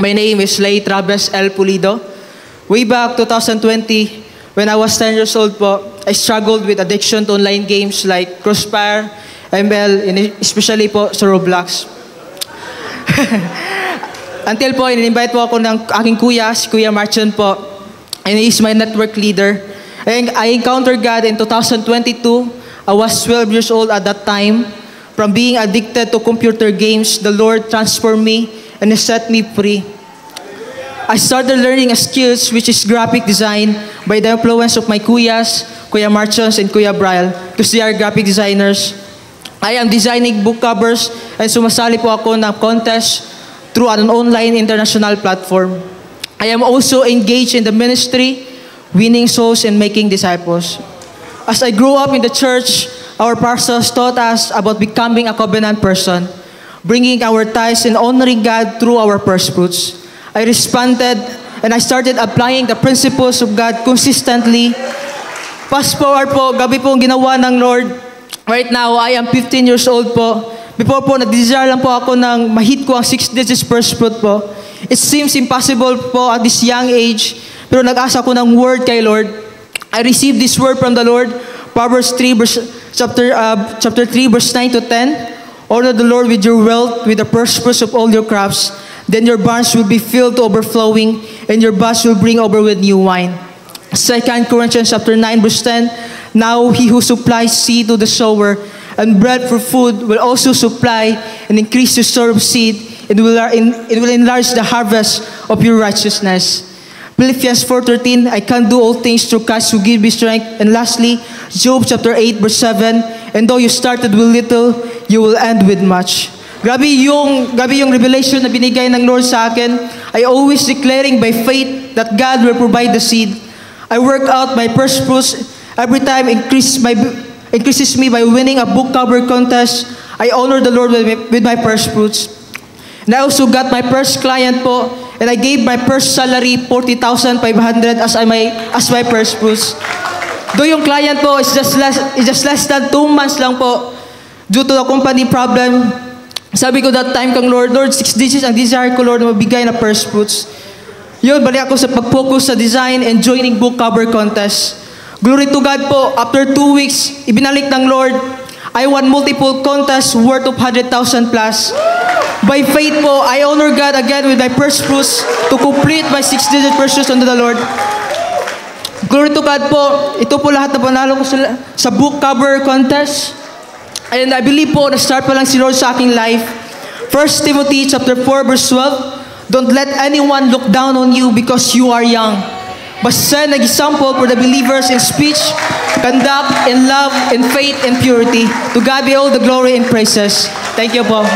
My name is Lay Traves L. Pulido. Way back 2020, when I was 10 years old po, I struggled with addiction to online games like Crossfire, ML, and especially po sa Roblox. Until po, in-invite po ako ng aking kuya, si Kuya Marchon po, and he is my network leader. And I encountered God in 2022. I was 12 years old at that time. From being addicted to computer games, the Lord transformed me and set me free. I started learning a skills which is graphic design by the influence of my kuyas, Kuya Marchons and Kuya Brian, because they are graphic designers. I am designing book covers and sumasali po ako ng contest through an online international platform. I am also engaged in the ministry, winning souls and making disciples. As I grew up in the church, our pastors taught us about becoming a covenant person, bringing our tithes and honoring God through our first fruits. I responded and I started applying the principles of God consistently. Fast forward po, gabi po ang ginawa ng Lord. Right now, I am 15 years old po. Before po, nag-desire lang po ako ng mahit ko ang 6 digits first fruit po. It seems impossible po at this young age, pero nag-asa ko ng word kay Lord. I received this word from the Lord, Proverbs 3, chapter 3, verse 9 to 10. Honor the Lord with your wealth, with the first fruits of all your crops. Then your barns will be filled to overflowing, and your vats will bring over with new wine. 2 Corinthians chapter 9, verse 10. Now he who supplies seed to the sower and bread for food will also supply and increase your store of seed. It will enlarge the harvest of your righteousness. Philippians 4:13. I can do all things through Christ who gives me strength. And lastly, Job chapter 8, verse 7. And though you started with little, you will end with much. Grabe yung revelation na binigay ng Lord sa akin. I always declaring by faith that God will provide the seed. I work out my first fruits every time increases me by winning a book cover contest. I honor the Lord with my first fruits. And I also got my first client po, and I gave my first salary 40,500 as my first fruits. Though yung client po is just less than 2 months lang po due to the company problem. Sabi ko that time kang Lord, 6 digits ang desire ko, Lord, na mabigay na first fruits. Yun, balik ako sa pag-focus sa design and joining book cover contest. Glory to God po, after 2 weeks, ibinalik ng Lord, I won multiple contests worth of 100,000 plus. By faith po, I honor God again with my first fruits to complete my 6-digit first fruits unto the Lord. Glory to God po, ito po lahat na panalo ko sa book cover contest. And I believe po, na-start pa lang si Lord sa aking life. 1 Timothy chapter 4, verse 12. Don't let anyone look down on you because you are young, but set an example for the believers in speech, conduct, in love, in faith, and purity. To God be all the glory and praises. Thank you po.